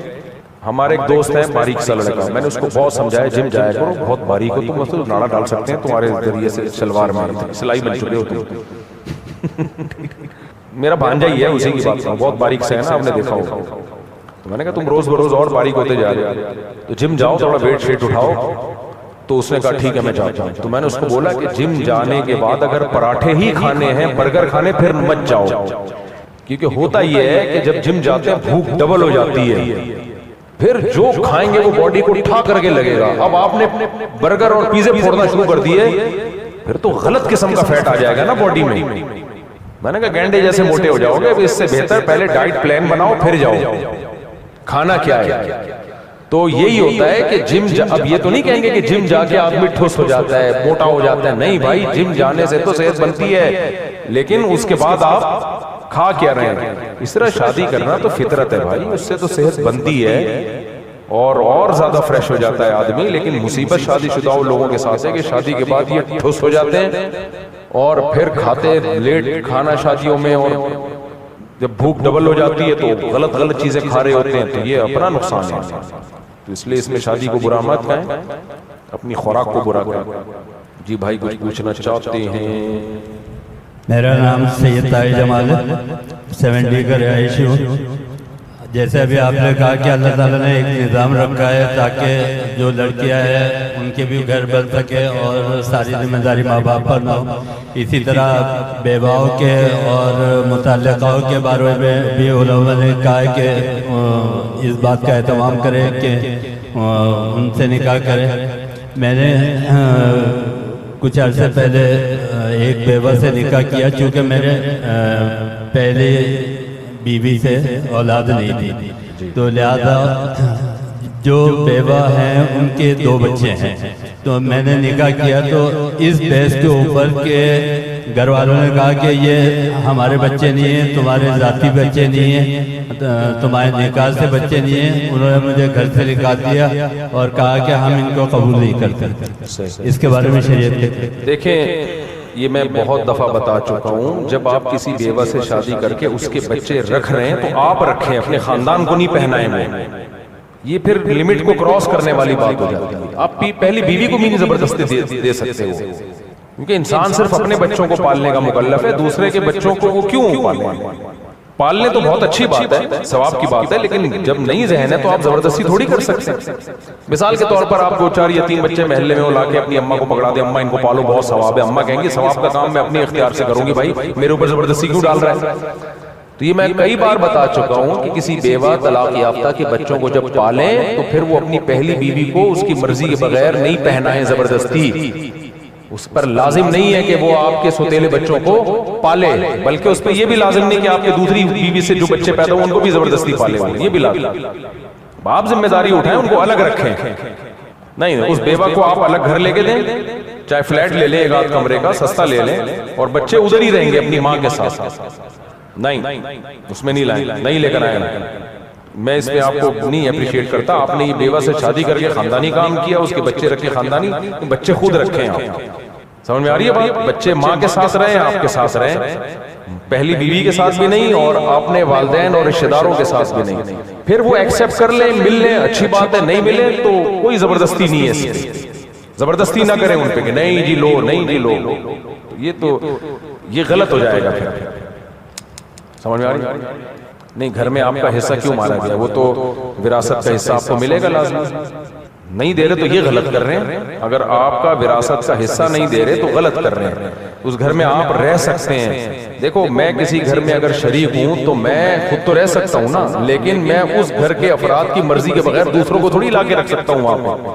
ہمارے ایک دوست ہیں باریک سا لڑکا, میں نے اس کو بہت سمجھایا جم جایا کرو, بہت باریک ہو تم, مطلب ناڑا ڈال سکتے ہیں تمہارے ذریعے سے شلوار میں سلائی بن چکے ہو تم. میرا بھانجا ہی ہے, اسی کی بات کروں, بہت باریک سے ہے نا, آپ نے دیکھا ہوگا. تو میں نے کہا تم روز بروز اور باریک ہوتے جا رہے ہو, تو جم جاؤ, تھوڑا ویٹ شیٹ اٹھاؤ. تو اس نے کہا ٹھیک ہے میں جاتا ہوں. تو میں نے اس کو بولا کہ جم جانے کے بعد اگر پراٹھے ہی کھانے ہیں, برگر کھانے, پھر مت جاؤ. کیونکہ ہوتا یہ ہے کہ جب جم جاتے ہیں بھوک ڈبل ہو جاتی ہے, پھر جو کھائیں گے وہ باڈی کو ٹھا کر کے لگے گا. اب آپ نے برگر اور پیزے پھوڑنا شروع کر دیے, پھر تو غلط قسم کا فیٹ آ جائے گا نا باڈی میں. میں نے کہا گینڈے جیسے موٹے ہو جاؤ گے, اس سے بہتر پہلے ڈائٹ پلان بناؤ پھر جاؤ. کھانا کیا ہے؟ تو یہی ہوتا ہے کہ جم اب یہ تو نہیں کہیں گے کہ جم جا کے آدمی ٹھوس ہو جاتا ہے, موٹا ہو جاتا ہے. نہیں بھائی, جم جانے سے تو صحت بنتی ہے, لیکن اس کے بعد آپ کھا کیا رہے ہیں. اس طرح شادی کرنا تو فطرت ہے بھائی, اس سے تو صحت بنتی ہے اور زیادہ فریش ہو جاتا ہے آدمی. لیکن مصیبت شادی شدہ لوگوں کے ساتھ ہے کہ شادی کے بعد یہ ٹھوس ہو جاتے ہیں اور پھر کھاتے لیٹ کھانا شادیوں میں, اور جب بھوک ڈبل ہو جاتی ہے تو غلط چیزیں کھا رہے ہوتے ہیں. تو یہ اپنا نقصان ہے. تو اس لیے اس میں شادی کو برا مت کہیں, اپنی خوراک کو برا کریں. جی بھائی کچھ پوچھنا چاہتے ہیں؟ میرا نام سید طاہر جمال ہے, 70 کا رہائشی ہوں. جیسے ابھی آپ نے کہا کہ اللہ تعالیٰ نے ایک نظام رکھا ہے تاکہ جو لڑکیاں ہیں ان کے بھی گھر بن سکے اور ساری ذمہ داری ماں باپ پر نہ ہو. اسی طرح بیواؤں کے اور متعلقاؤں کے بارے میں بھی علماء نے کہا کہ اس بات کا اہتمام کریں کہ ان سے نکاح کریں. میں نے کچھ عرصے پہلے ایک بیوہ سے نکاح کیا, چونکہ میرے پہلے بیوی سے اولاد نہیں تھی, تو لہذا جو بیوہ ہیں ان کے 2 بچے ہیں. تو میں نے نکاح کیا تو اس بحث کے اوپر کہ گھر والوں نے کہا کہ یہ ہمارے بچے نہیں ہیں, تمہارے ذاتی بچے نہیں ہیں, تمہارے نکاح سے بچے نہیں ہیں. انہوں نے مجھے گھر سے نکال دیا اور کہا کہ ہم ان کو قبول نہیں کرتے. اس کے بارے میں شریعت دیکھیں, یہ میں بہت دفعہ بتا چکا ہوں, جب آپ کسی بیوہ سے شادی کر کے اس کے بچے رکھ رہے ہیں تو آپ رکھیں, اپنے خاندان کو نہیں پہنائیں. یہ پھر لمٹ کو کراس کرنے والی بات ہو جاتی ہے. آپ پہلی بیوی کو بھی نہیں زبردستی دے سکتے ہو, کیونکہ انسان صرف اپنے بچوں کو پالنے کا مکلف ہے, دوسرے کے بچوں کو وہ کیوں پالنے تو بہت اچھی بات ہے, ثواب کی بات ہے, لیکن جب نہیں ذہن ہے تو آپ زبردستی تھوڑی کر سکتے ہیں. مثال کے طور پر آپ 2 4 یا 3 بچے محلے میں لا کے اپنی اماں کو پکڑا دیں, اماں ان کو پالو, بہت ثواب ہے. اماں کہیں گی ثواب کا کام میں اپنے اختیار سے کروں گی, بھائی میرے اوپر زبردستی کیوں ڈال رہا ہے. تو یہ میں کئی بار بتا چکا ہوں کہ کسی بیوہ طلاق یافتہ کے بچوں کو جب پالیں تو پھر وہ اپنی پہلی بیوی کو اس کی مرضی کے بغیر نہیں پہنائیں زبردستی. اس پر لازم نہیں ہے کہ وہ آپ کے سوتیلے بچوں کو پالے, بلکہ اس پہ یہ بھی لازم نہیں کہ آپ کے دوسری بیوی سے جو بچے پیدا ہوں ان کو بھی زبردستی پالے. یہ بھی لازم, آپ ذمہ داری اٹھائیں, ان کو الگ رکھیں. نہیں, اس بیوہ کو آپ الگ گھر لے کے دیں, چاہے فلیٹ لے لیں, 1 آدھ کمرے کا سستا لے لیں, اور بچے ادھر ہی رہیں گے اپنی ماں کے ساتھ. نہیں, اس میں نہیں لائیں, نہیں لے کر آئیں. میں اس پہ آپ کو نہیں اپریشیٹ کرتا. آپ نے یہ بیوہ سے شادی کر کے خاندانی کام کیا, اس کے بچے رکھے خاندانی, بچے خود رکھیں. آپ سمجھ میں آ رہی ہے بات؟ بچے ماں کے ساتھ رہیں, آپ کے ساتھ رہیں, پہلی بیوی کے ساتھ بھی نہیں اور اپنے والدین اور رشتہ داروں کے ساتھ بھی نہیں. پھر وہ ایکسپٹ کر لیں, مل لیں, اچھی بات ہے. نہیں ملے تو کوئی زبردستی نہیں ہے, اس پہ زبردستی نہ کریں ان پہ کہ نہیں جی لو, نہیں جی لو. یہ غلط ہو جائے گا. پھر سمجھ میں آ رہی ہے؟ نہیں, گھر میں آپ کا حصہ کیوں مارا گیا, وہ تو وراثت کا حصہ آپ کو ملے گا لازمی. نہیں دے رہے تو یہ غلط کر رہے ہیں. اگر آپ کا وراثت کا حصہ نہیں دے رہے تو غلط کر رہے ہیں. اس گھر میں آپ رہ سکتے ہیں. دیکھو, میں کسی گھر میں اگر شریک ہوں تو میں خود تو رہ سکتا ہوں نا, لیکن میں اس گھر کے افراد کی مرضی کے بغیر دوسروں کو تھوڑی لا کے رکھ سکتا ہوں وہاں پہ.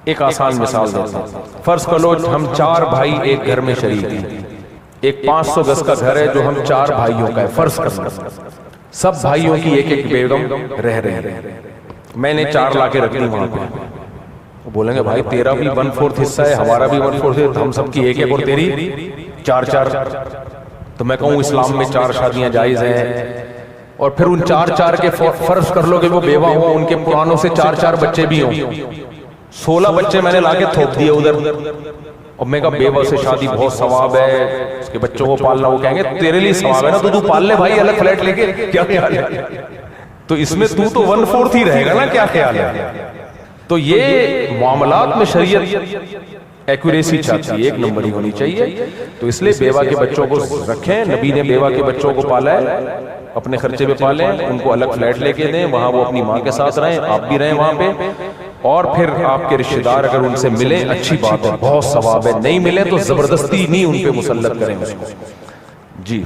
ایک آسان مثال دیتا ہوں. فرض کر لو ہم 4 بھائی ایک گھر میں شریک ہیں. ایک 500 گز کا گھر ہے جو ہم 4 بھائیوں کا ہے. فرض کرنا سب بھائیوں کی ایک بیگم رہ رہے ہیں. میں نے 4 لا کے رکھ دی وہاں پہ. بولیں گے بھائی تیرا بھی 1/4 حصہ ہے, ہمارا بھی 1/4 ہے, ہم سب کی ایک اور تیری 4. تو میں کہوں اسلام میں 4 شادیاں جائز ہیں. اور پھر ان 4 کے فرض کر لو کہ وہ بیوہ ہوں, ان کے پرانوں سے 4 بچے بھی ہوں. 16 بچے میں نے لا کے تھوپ دیے ادھر، اور میں کہا بیوہ سے شادی بہت ثواب ہے، اس کے بچوں کو پالنا، وہ کہیں گے تیرے لیے ثواب ہے نا تو پال لے بھائی الگ فلیٹ لے کے، کیا خیال ہے؟ تو اس میں تو 1/4 ہی رہے گا نا، کیا خیال ہے؟ تو یہ معاملات میں شریعت ایکوریسی چاہتی ہے، ایک نمبر ہی ہونی چاہیے. تو اس لیے بیوہ کے بچوں کو رکھیں، نبی نے بیوہ کے بچوں کو پالا ہے، اپنے خرچے پہ پالیں، ان کو الگ فلیٹ لے کے دیں، وہاں وہ اپنی ماں کے ساتھ رہیں، آپ بھی رہیں وہاں پہ، اور پھر آپ کے رشتہ دار اگر ان سے ملیں اچھی بات ہے، بہت ثواب ہے، نہیں ملے تو زبردستی نہیں ان پہ مسلط کریں اس کو. جی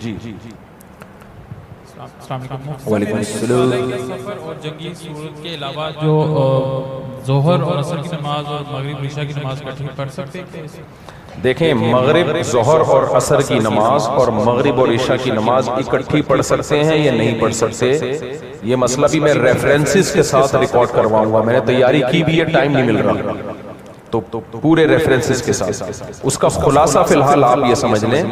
وعلیکم السلام. سفر اور جنگی صورت کے علاوہ جو ظہر اور عصر کی نماز اور مغرب عشاء کی نماز اکٹھی پڑھ سکتے ہیں؟ دیکھیں، مغرب، ظہر اور عصر کی نماز اور مغرب اور عشاء کی نماز اکٹھی پڑھ سکتے ہیں یا نہیں پڑھ سکتے، یہ مسئلہ بھی میں ریفرنسز کے ساتھ ریکارڈ کرواؤں گا. میں نے تیاری کی بھی ہے، ٹائم نہیں مل رہا، تو پورے ریفرنسز کے ساتھ. اس کا خلاصہ فی الحال آپ یہ سمجھ لیں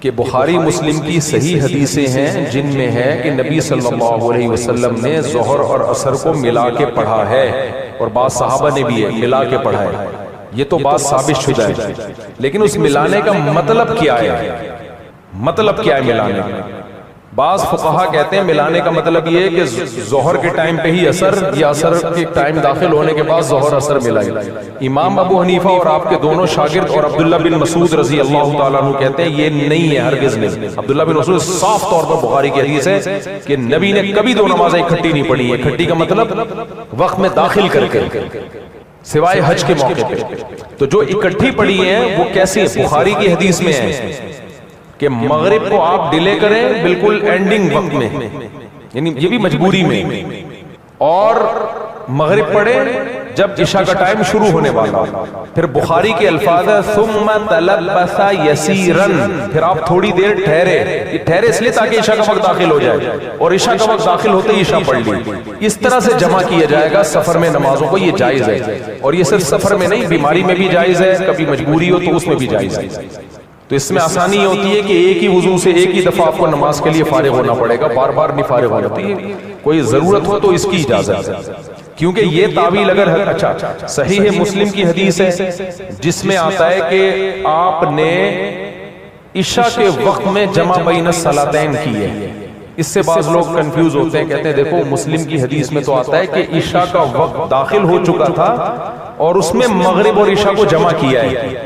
کہ بخاری مسلم کی صحیح حدیثیں ہیں جن میں ہے کہ نبی صلی اللہ علیہ وسلم نے ظہر اور عصر کو ملا کے پڑھا ہے، اور بعض صحابہ نے بھی ملا کے پڑھا ہے. یہ تو بات ثابت شدہ ہے، لیکن اس ملانے کا مطلب کیا ہے؟ مطلب کیا ہے ملانے کا؟ بعض فقہا کہتے ہیں ملانے کا مطلب یہ ہے کہ ظہر کے ٹائم پہ ہی عصر، یا عصر کے ٹائم داخل ہونے کے بعد ظہر عصر ملائی. امام ابو حنیفہ اور آپ کے دونوں شاگرد اور عبداللہ بن مسعود رضی اللہ تعالیٰ عنہ کہتے ہیں یہ نہیں ہے، ہرگز نہیں. عبداللہ بن مسعود صاف طور پر بخاری کی حدیث ہے کہ نبی نے کبھی دو نمازیں اکٹھی نہیں پڑھی ہیں. اکٹھی کا مطلب وقت میں داخل کر کے، سوائے حج کے موقع پہ. تو جو اکٹھی پڑھی ہیں وہ کیسی ہیں؟ بخاری کی حدیث میں ہے کہ مغرب کو آپ ڈیلے کریں بالکل اینڈنگ وقت میں، یعنی یہ بھی مجبوری میں، اور مغرب پڑھیں جب عشاء کا ٹائم شروع ہونے والا. پھر بخاری کے الفاظ ہے ثم تلبس یسیرا، پھر آپ تھوڑی دیر ٹھہرے. یہ ٹھہرے اس لیے تاکہ عشاء کا وقت داخل ہو جائے، اور عشاء کا وقت داخل ہوتے ہی عشاء پڑھ لی. اس طرح سے جمع کیا جائے گا سفر میں نمازوں کو، یہ جائز ہے. اور یہ صرف سفر میں نہیں، بیماری میں بھی جائز ہے، کبھی مجبوری ہو تو اس میں بھی جائز ہے. تو اس میں آسانی ہوتی ہے کہ ایک ہی وضو سے ایک ہی دفعہ آپ کو نماز کے لیے فارغ ہونا پڑے گا، بار بار نہیں فارغ ہونا ہوتی ہے. کوئی ضرورت ہو تو اس کی اجازت ہے، کیونکہ یہ تعویل اگر اچھا صحیح مسلم کی حدیث ہے جس میں آتا ہے کہ آپ نے عشاء کے وقت میں جمع بین الصلاتین کی ہے. اس سے بعض لوگ کنفیوز ہوتے ہیں، کہتے ہیں دیکھو مسلم کی حدیث میں تو آتا ہے کہ عشاء کا وقت داخل ہو چکا تھا اور اس میں مغرب اور عشاء کو جمع کیا ہے.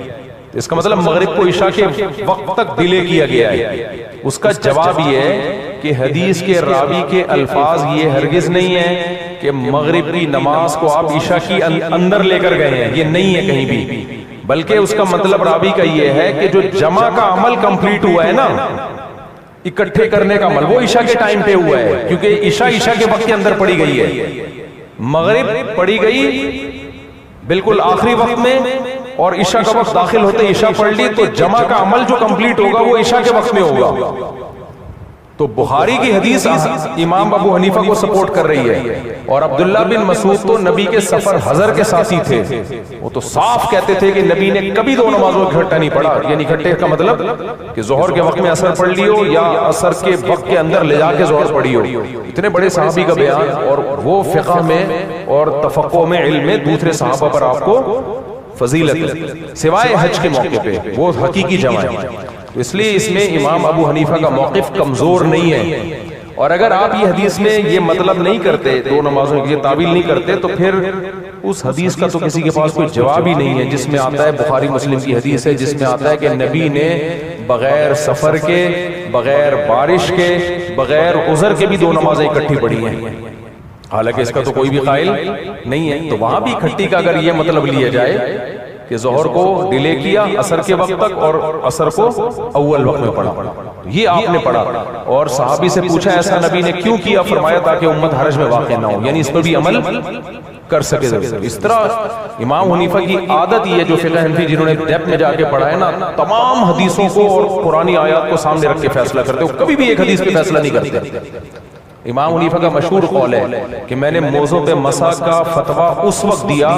اس کا مطلب مغرب کو عشاء کے وقت تک ڈیلے کیا گیا ہے. اس کا جواب یہ ہے کہ حدیث کے راوی کے الفاظ یہ ہرگز نہیں ہے کہ مغرب کی نماز کو آپ عشاء کی اندر لے کر گئے ہیں، یہ نہیں ہے کہیں بھی. بلکہ اس کا مطلب راوی کا یہ ہے کہ جو جمع کا عمل کمپلیٹ ہوا ہے نا، اکٹھے کرنے کا عمل، وہ عشاء کے ٹائم پہ ہوا ہے، کیونکہ عشاء کے وقت کے اندر پڑھی گئی ہے. مغرب پڑھی گئی بالکل آخری وقت میں، اور عشاء کا وقت داخل ہوتے عشاء پڑھ لی، تو جمع کا عمل جو کمپلیٹ ہوگا وہ عشاء کے وقت میں ہوگا. تو بخاری کی حدیث امام ابو حنیفہ کو سپورٹ کر رہی ہے. اور عبداللہ بن مسعود تو نبی کے سفر حضر کے ساتھی تھے، وہ تو صاف کہتے تھے کہ نبی نے کبھی دو نمازوں اکٹھا نہیں پڑھا. یعنی اکٹھے کا مطلب کہ ظہر کے وقت میں عصر پڑھ لی ہو یا عصر کے وقت کے اندر لے جا کے ظہر پڑھی ہو. اتنے بڑے صحابی کا بیان، اور وہ فقہ میں اور تفقہ میں، علم میں دوسرے صحابہ پر آپ کو فضیلت ہے، سوائے حج کے موقع پہ وہ حقیقی جمع ہے. تو اس لیے اس میں امام ابو حنیفہ کا موقف کمزور نہیں ہے. اور اگر آپ یہ حدیث میں یہ مطلب نہیں کرتے، دو نمازوں کی تعویل نہیں کرتے، تو پھر اس حدیث کا تو کسی کے پاس کوئی جواب ہی نہیں ہے جس میں آتا ہے، بخاری مسلم کی حدیث ہے جس میں آتا ہے کہ نبی نے بغیر سفر کے، بغیر بارش کے، بغیر عذر کے بھی دو نمازیں اکٹھی پڑھی ہیں. حالانکہ اس کا تو کوئی بھی قائل نہیں ہے. تو وہاں بھی اکٹھی کا اگر یہ مطلب لیا جائے کہ ظہر کو ڈیلے کیا عصر کے وقت تک اور عصر کو اول وقت میں پڑھا، یہ آپ نے پڑھا. اور صحابی سے پوچھا ایسا نبی نے کیوں کیا؟ فرمایا تاکہ امت حرج میں واقع نہ ہو، یعنی اس پر بھی عمل کر سکے. اس طرح امام حنیفہ کی عادت یہ ہے، جو فقہ حنفی جنہوں نے ڈیپتھ میں جا کے پڑھا ہے نا، تمام حدیثوں کو اور قرآنی آیات کو سامنے رکھ کے فیصلہ کرتے ہو، کبھی بھی ایک حدیث پہ فیصلہ نہیں کرتے. امام حنیفہ کا مشہور قول ہے کہ میں نے موضوع پہ مسح کا فتویٰ اس وقت دیا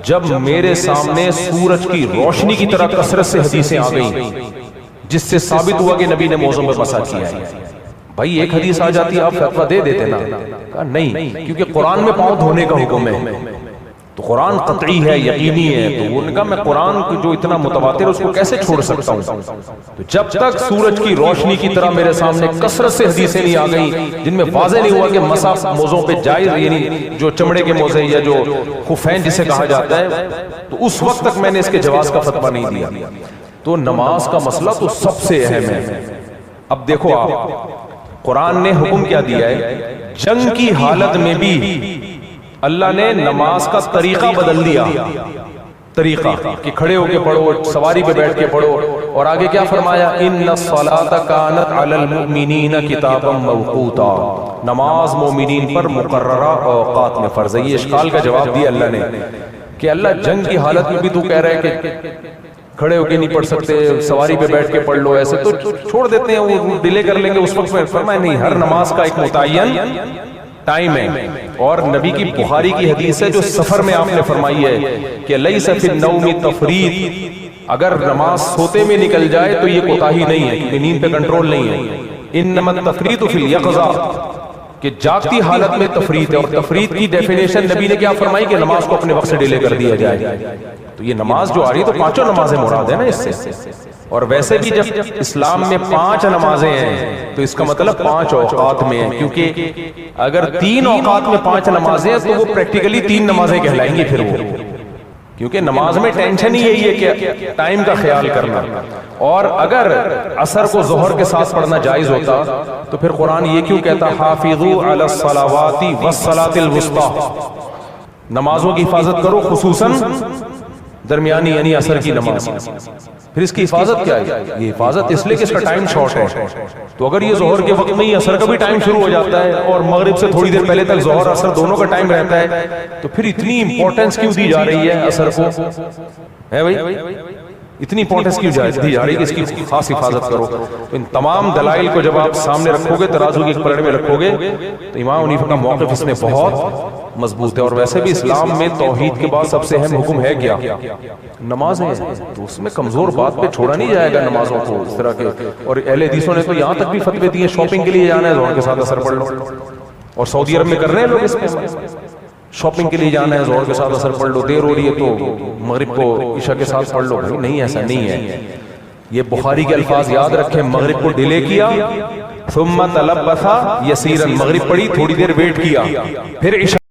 جب میرے سامنے سورج کی روشنی کی طرح کثرت سے حدیثیں آ گئیں جس سے ثابت ہوا کہ نبی نے موضوع پہ مسح کیا ہے. بھائی ایک حدیث آ جاتی آپ فتویٰ دے دیتے نا؟ کہا نہیں، کیونکہ قرآن میں پاؤں دھونے کا حکم ہے. تو قرآن قطعی ہے، یقینی ہے، تو انہوں نے کہا میں قرآن کو جو اتنا متواتر ہے اس کو کیسے چھوڑ سکتا ہوں؟ تو جب تک سورج کی روشنی کی طرح میرے سامنے کثرت سے حدیثیں نہیں آ گئیں جن میں واضح نہیں ہوا کہ مسح موزوں پہ جائز، یعنی جو چمڑے کے موزے یا جو خفین جسے کہا جاتا ہے، تو اس وقت تک میں نے اس کے جواز کا فتویٰ نہیں دیا۔ تو نماز کا مسئلہ تو سب سے اہم ہے۔ اب دیکھو آپ، قرآن نے حکم کیا دیا ہے، جنگ کی حالت میں بھی اللہ نے نماز کا طریقہ بدل دیا، طریقہ کہ کھڑے ہو کے پڑھو، سواری پہ بیٹھ کے پڑھو، اور آگے کیا فرمایا، ان الصلاۃ کانت علی المؤمنین کتابا موقوتا، نماز مومنین پر مقررہ اوقات میں فرض ہے۔ یہ اشکال کا جواب دیا اللہ نے کہ اللہ جنگ کی حالت میں بھی تو کہہ رہا ہے کہ کھڑے ہو کے نہیں پڑھ سکتے، سواری پہ بیٹھ کے پڑھ لو، ایسے تو چھوڑ دیتے ہیں، وہ ڈیلے کر لیں گے اس وقت میں۔ فرمایا نہیں، ہر نماز کا ایک متعین ٹائم ہے، اور نبی کی بخاری کی حدیث ہے جو سفر میں آپ نے فرمائی ہے کہ لیس فی النوم تفریط، اگر نماز سوتے میں نکل جائے تو یہ کوتاہی نہیں ہے، کیونکہ نیند پہ کنٹرول نہیں ہے۔ انما التفریط فی الیقظہ، کہ جاگتی حالت میں تفریط ہے، اور تفریط کی ڈیفینیشن نبی نے کیا فرمائی کہ نماز کو اپنے وقت سے ڈیلے کر دیا جائے۔ تو یہ نماز جو آ رہی ہے تو پانچوں نمازیں مراد ہے نا اس سے، اور ویسے بھی جب اسلام میں 5 نمازیں ہیں تو اس کا مطلب 5 اوقات میں ہیں، کیونکہ اگر 3 اوقات میں 5 نمازیں ہیں تو وہ پریکٹیکلی 3 نمازیں کہلائیں گی پھر وہ، کیونکہ نماز میں ٹینشن ہی یہی ہے کہ ٹائم کا خیال کرنا۔ اور اگر عصر کو ظہر کے ساتھ پڑھنا جائز ہوتا تو پھر قرآن یہ کیوں کہتا حافظوا علی الصلوات والصلاۃ الوسطی، نمازوں کی حفاظت کرو، خصوصاً درمیانی یعنی عصر کی نماز۔ پھر اس کی حفاظت کیا ہے؟ یہ حفاظت اس لیے کہ اس کا ٹائم شارٹ ہے، تو اگر یہ ظہر کے وقت میں ہی عصر کا بھی ٹائم شروع ہو جاتا ہے اور مغرب سے تھوڑی دیر پہلے تک ظہر عصر دونوں کا ٹائم رہتا ہے، تو پھر اتنی امپورٹنس کیوں دی جا رہی ہے عصر کو؟ ہے بھائی، اتنی امپورٹنس کیوں دی جا رہی ہے کہ اس کی خاص حفاظت کرو؟ تو ان تمام دلائل کو جب آپ سامنے رکھو گے، ترازو کی پلڑے میں رکھو گے، تو امام حنیفہ کا موقف اس میں بہت مضبوط ہے۔ اور ویسے بھی اسلام میں توحید کے بعد سب سے اہم حکم ہے کیا؟ نماز ہے، تو اس میں کمزور بات پہ چھوڑا نہیں جائے گا نمازوں کو اس طرح کے۔ اور اہل حدیثوں نے تو یہاں تک بھی فتوے دیے، شاپنگ کے لیے جانا ہے ظہر کے ساتھ عصر پڑھ لو، اور سعودی عرب میں کر رہے ہیں لوگ اس پہ، شاپنگ کے لیے جانا ہے ظہر کے ساتھ عصر پڑھ لو، دیر ہو رہی ہے تو مغرب کو عشاء کے ساتھ پڑھ لو۔ بھائی نہیں، ایسا نہیں ہے۔ یہ بخاری کے الفاظ یاد رکھیں، مغرب کو ڈیلے کیا، ثم تلبث یسیرا، مغرب پڑھی، تھوڑی دیر ویٹ کیا، پھر عشاء